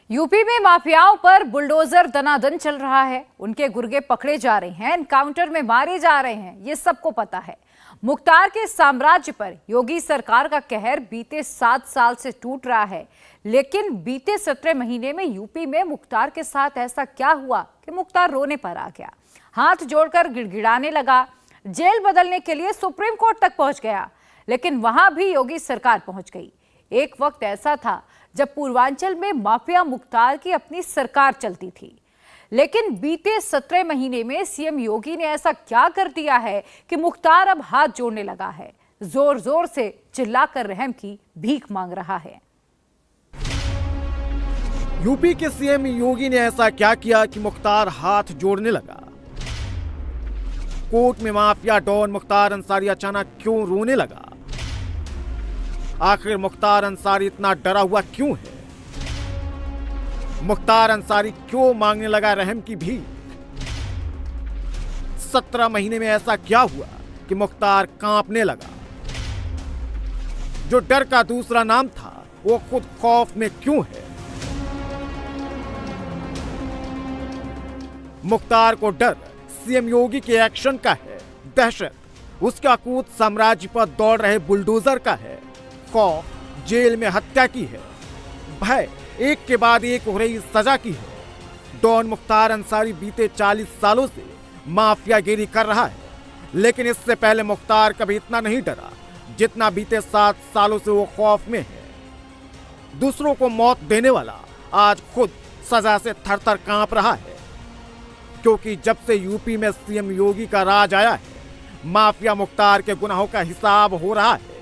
UP में माफियाओं पर बुलडोजर दनादन चल रहा है। उनके गुर्गे पकड़े जा रहे हैं, एनकाउंटर में मारे जा रहे हैं, ये सबको पता है। मुख्तार के साम्राज्य पर योगी सरकार का कहर बीते 7 साल से टूट रहा है, लेकिन बीते 17 महीने में यूपी में मुख्तार के साथ ऐसा क्या हुआ कि मुख्तार रोने पर आ गया, हाथ जोड़कर गिड़गिड़ाने लगा, जेल बदलने के लिए सुप्रीम कोर्ट तक पहुंच गया। लेकिन वहां भी योगी सरकार पहुंच गई। एक वक्त ऐसा था जब पूर्वांचल में माफिया मुख्तार की अपनी सरकार चलती थी, लेकिन बीते 17 महीने में सीएम योगी ने ऐसा क्या कर दिया है कि मुख्तार अब हाथ जोड़ने लगा है, जोर जोर से चिल्लाकर रहम की भीख मांग रहा है। यूपी के सीएम योगी ने ऐसा क्या किया कि मुख्तार हाथ जोड़ने लगा? कोर्ट में माफिया डॉन मुख्तार अंसारी अचानक क्यों रोने लगा? आखिर मुख्तार अंसारी इतना डरा हुआ क्यों है? मुख्तार अंसारी क्यों मांगने लगा रहम की भीख? 17 महीने में ऐसा क्या हुआ कि मुख्तार कांपने लगा? जो डर का दूसरा नाम था वो खुद खौफ में क्यों है? मुख्तार को डर सीएम योगी के एक्शन का है, दहशत उसका कूद साम्राज्य पर दौड़ रहे बुलडोजर का है, खौफ जेल में हत्या की है, भय एक के बाद एक हो रही सजा की है। डॉन मुख्तार अंसारी बीते 40 सालों से माफियागिरी कर रहा है, लेकिन इससे पहले मुख्तार कभी इतना नहीं डरा जितना बीते 7 सालों से वो खौफ में है। दूसरों को मौत देने वाला आज खुद सजा से थर-थर कांप रहा है, क्योंकि जब से यूपी में सीएम योगी का राज आया है, माफिया मुख्तार के गुनाहों का हिसाब हो रहा है।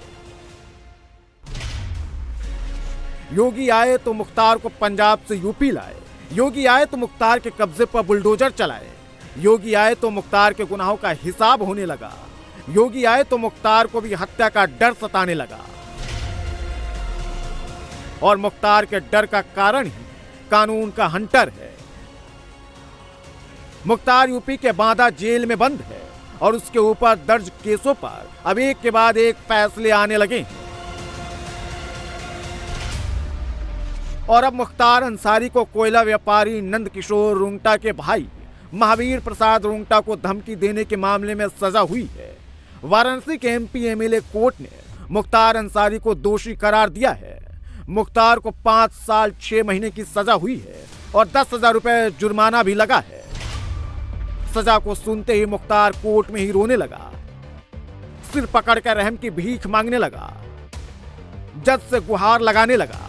योगी आए तो मुख्तार को पंजाब से यूपी लाए, योगी आए तो मुख्तार के कब्जे पर बुलडोजर चलाए, योगी आए तो मुख्तार के गुनाहों का हिसाब होने लगा, योगी आए तो मुख्तार को भी हत्या का डर सताने लगा। और मुख्तार के डर का कारण ही कानून का हंटर है। मुख्तार यूपी के बांदा जेल में बंद है और उसके ऊपर दर्ज केसों पर अब एक के बाद एक फैसले आने लगे हैं। और अब मुख्तार अंसारी को कोयला व्यापारी नंद किशोर रुंगटा के भाई महावीर प्रसाद रुंगटा को धमकी देने के मामले में सजा हुई है। वाराणसी के एमपी एमएलए कोर्ट ने मुख्तार अंसारी को दोषी करार दिया है। मुख्तार को 5 साल 6 महीने की सजा हुई है और 10,000 रुपए जुर्माना भी लगा है। सजा को सुनते ही मुख्तार कोर्ट में ही रोने लगा, सिर पकड़कर रहम की भीख मांगने लगा, जज से गुहार लगाने लगा।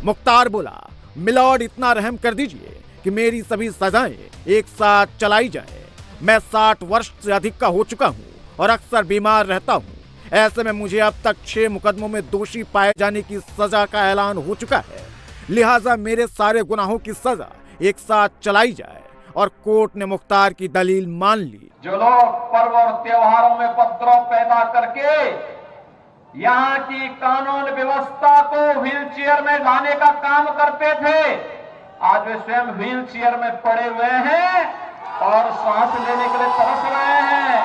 मुख्तार बोला, मिलॉर्ड इतना रहम कर दीजिए कि मेरी सभी सजाएं एक साथ चलाई जाए। मैं 60 वर्ष से अधिक का हो चुका हूं और अक्सर बीमार रहता हूं। ऐसे में मुझे अब तक 6 मुकदमों में दोषी पाए जाने की सजा का ऐलान हो चुका है। लिहाजा मेरे सारे गुनाहों की सजा एक साथ चलाई जाए। और कोर्ट ने मुख्तार की दलील मान ली। जो लोग पर्व और त्योहारों में उपद्रव पैदा करके यहाँ की कानून व्यवस्था को व्हीलचेयर में लाने का काम करते थे, आज वे स्वयं व्हीलचेयर में पड़े हुए हैं और सांस लेने के लिए तरस रहे हैं।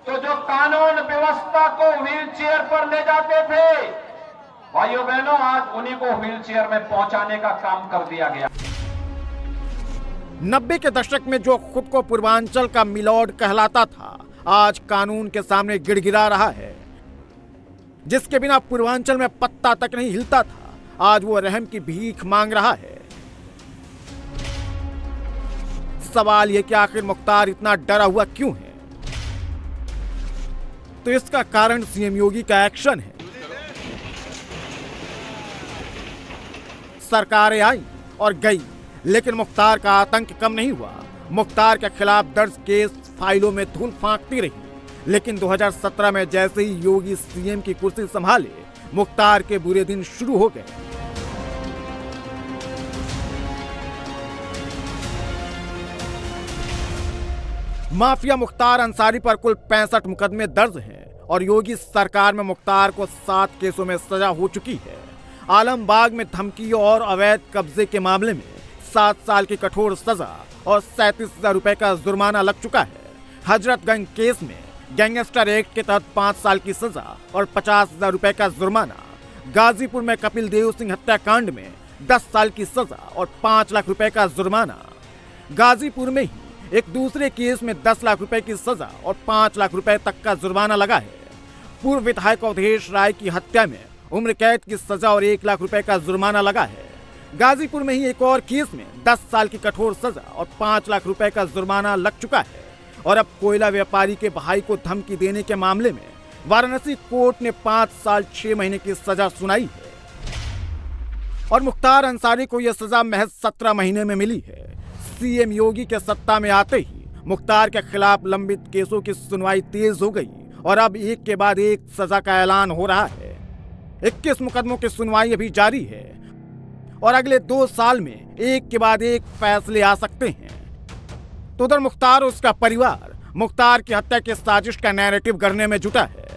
तो जो कानून व्यवस्था को व्हीलचेयर पर ले जाते थे, भाइयों बहनों, आज उन्हीं को व्हीलचेयर में पहुंचाने का काम कर दिया गया। 90 के दशक में जो खुद को पूर्वांचल का मिलॉर्ड कहलाता था, आज कानून के सामने गिड़गिड़ा रहा है। जिसके बिना पूर्वांचल में पत्ता तक नहीं हिलता था, आज वो रहम की भीख मांग रहा है। सवाल यह कि आखिर मुख्तार इतना डरा हुआ क्यों है? तो इसका कारण सीएम योगी का एक्शन है। सरकारें आई और गई, लेकिन मुख्तार का आतंक कम नहीं हुआ। मुख्तार के खिलाफ दर्ज केस फाइलों में धूल फांकती रही, लेकिन 2017 में जैसे ही योगी सीएम की कुर्सी संभाले, मुख्तार के बुरे दिन शुरू हो गए। माफिया मुख्तार अंसारी पर कुल 65 मुकदमे दर्ज हैं और योगी सरकार में मुख्तार को 7 केसों में सजा हो चुकी है। आलमबाग में धमकी और अवैध कब्जे के मामले में 7 साल की कठोर सजा और 37,000 रुपए का जुर्माना लग चुका है। हजरतगंज केस में गैंगस्टर एक्ट के तहत 5 साल की सजा और 50,000 रुपए का जुर्माना। गाजीपुर में कपिल देव सिंह हत्याकांड में 10 साल की सजा और 5 लाख रुपए का जुर्माना। गाजीपुर में ही एक दूसरे केस में 10 लाख रुपए की सजा और 5 लाख रुपए तक का जुर्माना लगा है। पूर्व विधायक अवधेश राय की हत्या में उम्र कैद की सजा और 1 लाख रुपए का जुर्माना लगा है। गाजीपुर में ही एक और केस में 10 साल की कठोर सजा और 5 लाख रुपए का जुर्माना लग चुका है। और अब कोयला व्यापारी के भाई को धमकी देने के मामले में वाराणसी कोर्ट ने 5 साल 6 महीने की सजा सुनाई है और मुख्तार अंसारी को यह सजा महज 17 महीने में मिली है। सीएम योगी के सत्ता में आते ही मुख्तार के खिलाफ लंबित केसों की सुनवाई तेज हो गई और अब एक के बाद एक सजा का ऐलान हो रहा है। 21 मुकदमों की सुनवाई अभी जारी है और अगले 2 साल में एक के बाद एक फैसले आ सकते हैं। तो उधर मुख्तार और उसका परिवार मुख्तार की हत्या की साजिश का नैरेटिव गढ़ने में जुटा है।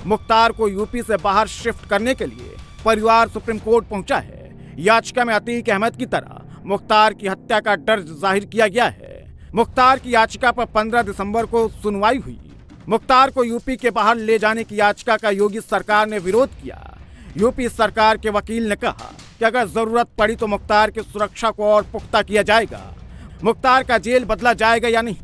मुख्तार को यूपी से बाहर शिफ्ट करने के लिए परिवार सुप्रीम कोर्ट पहुंचा है। याचिका में अतीक अहमद की तरह मुख्तार की हत्या का डर जाहिर किया गया है। मुख्तार की याचिका पर 15 दिसंबर को सुनवाई हुई। मुख्तार को यूपी के बाहर ले जाने की याचिका का योगी सरकार ने विरोध किया। यूपी सरकार के वकील ने कहा कि अगर जरूरत पड़ी तो मुख्तार की सुरक्षा को और पुख्ता किया जाएगा। मुख्तार का जेल बदला जाएगा या नहीं,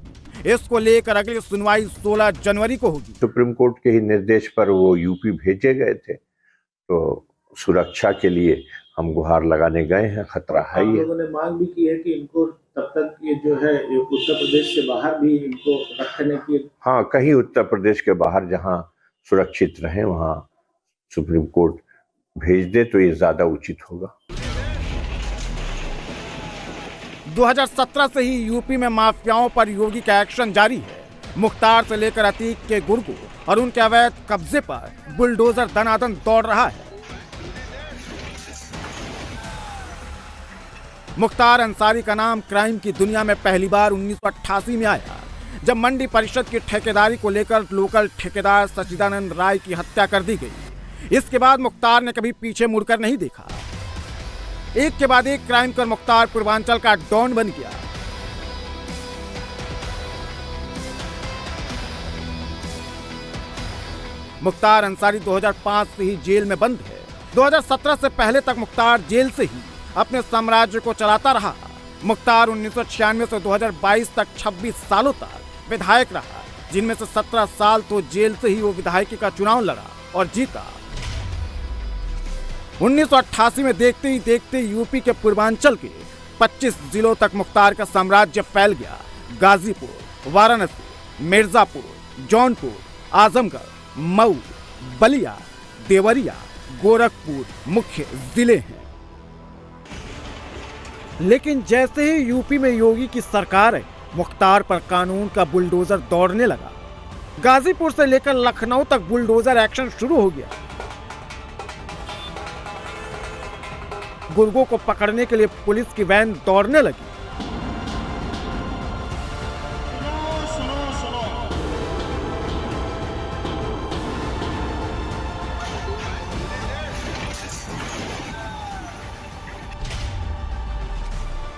इसको लेकर अगली सुनवाई 16 जनवरी को होगी। सुप्रीम कोर्ट के ही निर्देश पर वो यूपी भेजे गए थे, तो सुरक्षा के लिए हम गुहार लगाने गए हैं। खतरा है। हम लोगों ने मांग भी की है कि इनको तब तक ये जो है उत्तर प्रदेश से बाहर भी इनको रखने की, हाँ, कहीं उत्तर प्रदेश के बाहर जहां सुरक्षित रहे वहां सुप्रीम कोर्ट भेज दे तो ये ज्यादा उचित होगा। 2017 से ही यूपी में माफियाओं पर योगी का एक्शन जारी है। मुख्तार से लेकर अतीक के गुर्गों और उनके अवैध कब्जे पर बुलडोजर दनादन दौड़ रहा है। मुख्तार अंसारी का नाम क्राइम की दुनिया में पहली बार 1988 में आया, जब मंडी परिषद की ठेकेदारी को लेकर लोकल ठेकेदार सचिदानंद राय की हत्या कर दी गई। इसके बाद मुख्तार ने कभी पीछे मुड़कर नहीं देखा। एक के बाद एक क्राइम कर मुख्तार पूर्वांचल का डॉन बन गया। मुख्तार अंसारी 2005 से ही जेल में बंद है। 2017 से पहले तक मुख्तार जेल से ही अपने साम्राज्य को चलाता रहा। मुख्तार 1996 से 2022 तक 26 सालों तक विधायक रहा, जिनमें से 17 साल तो जेल से ही वो विधायकी का चुनाव लड़ा और जीता। 1988 में देखते ही देखते यूपी के पूर्वांचल के 25 जिलों तक मुख्तार का साम्राज्य फैल गया। गाजीपुर, वाराणसी, मिर्जापुर, जौनपुर, आजमगढ़, मऊ, बलिया, देवरिया, गोरखपुर मुख्य जिले हैं। लेकिन जैसे ही यूपी में योगी की सरकार है, मुख्तार पर कानून का बुलडोजर दौड़ने लगा। गाजीपुर से लेकर लखनऊ तक बुलडोजर एक्शन शुरू हो गया। गुर्गों को पकड़ने के लिए पुलिस की वैन दौड़ने लगी।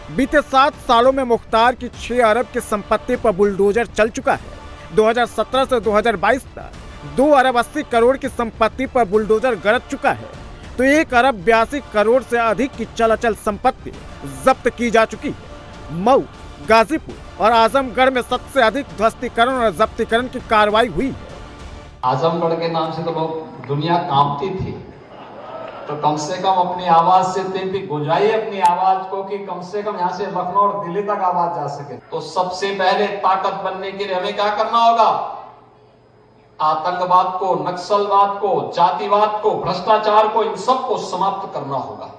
बीते 7 सालों में मुख्तार की 6 अरब की संपत्ति पर बुलडोजर चल चुका है। 2017 से 2022 तक 2 अरब 80 करोड़ की संपत्ति पर बुलडोजर गरज चुका है, तो 1 अरब 82 करोड़ से अधिक की चल संपत्ति जब्त की जा चुकी है। मऊ, गाजीपुर और आजमगढ़ में सबसे अधिक ध्वस्तीकरण और जब्तीकरण की कार्रवाई हुई है। आजमगढ़ के नाम से तो बहुत दुनिया कांपती थी, तो कम से कम अपनी आवाज से भी गुंजाइए अपनी आवाज को कि कम से कम यहाँ से लखनऊ और दिल्ली तक आवाज जा सके। तो सबसे पहले ताकत बनने के लिए हमें क्या करना होगा? आतंकवाद को, नक्सलवाद को, जातिवाद को, भ्रष्टाचार को, इन सब को समाप्त करना होगा।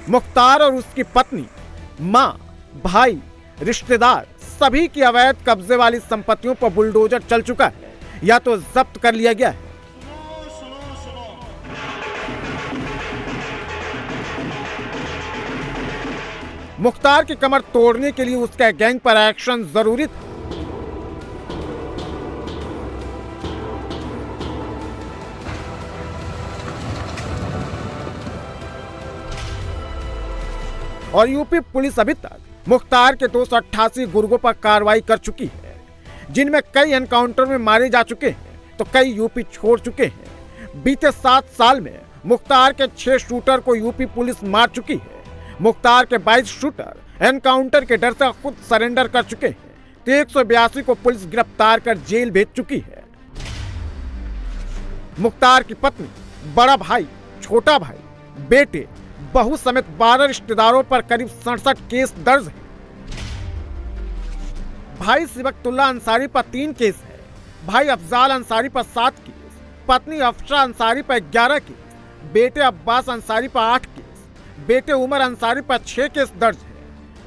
मुख्तार और उसकी पत्नी, मां, भाई, रिश्तेदार सभी की अवैध कब्जे वाली संपत्तियों पर बुलडोजर चल चुका है या तो जब्त कर लिया गया है। मुख्तार की कमर तोड़ने के लिए उसका गैंग पर एक्शन जरूरी था। और यूपी पुलिस अभी तक मुख्तार के 288 गुर्गों पर कार्रवाई कर चुकी है, जिनमें कई एनकाउंटर में मारे जा चुके हैं तो कई यूपी छोड़ चुके हैं। बीते 7 साल में मुख्तार के 6 शूटर को यूपी पुलिस मार चुकी है। मुख्तार के 22 शूटर एनकाउंटर के डर से खुद सरेंडर कर चुके हैं तो 182 को पुलिस गिरफ्तार कर जेल भेज चुकी है। मुख्तार की पत्नी, बड़ा भाई, छोटा भाई, बेटे, बहू समेत 12 रिश्तेदारों पर करीब 67 केस दर्ज है। भाई सिबकतुल्ला अंसारी पर 3 केस है, भाई अफजाल अंसारी पर 7 केस, पत्नी अफशा अंसारी पर 11 केस, बेटे अब्बास अंसारी पर 8 केस, बेटे उमर अंसारी पर 6 केस दर्ज है।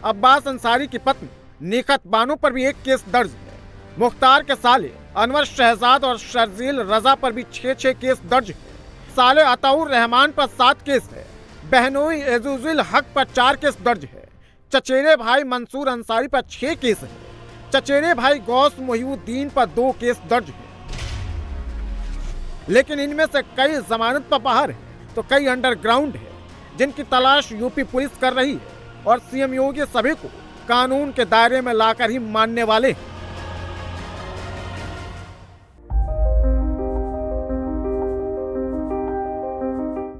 अब्बास अंसारी की पत्नी निखत बानो पर भी 1 केस दर्ज है। मुख्तार के साले अनवर शहजाद और शर्जील रजा पर भी 6 केस दर्ज है। साले अताउर रहमान पर 7 केस है। बहनोई एजुजुल हक पर 4 केस दर्ज है। चचेरे भाई मंसूर अंसारी पर 6 केस है। चचेरे भाई गौस मोहिउद्दीन पर 2 केस दर्ज है। लेकिन इनमें से कई जमानत पर बाहर है तो कई अंडरग्राउंड है, जिनकी तलाश यूपी पुलिस कर रही है और सीएम योगी सभी को कानून के दायरे में लाकर ही मानने वाले हैं।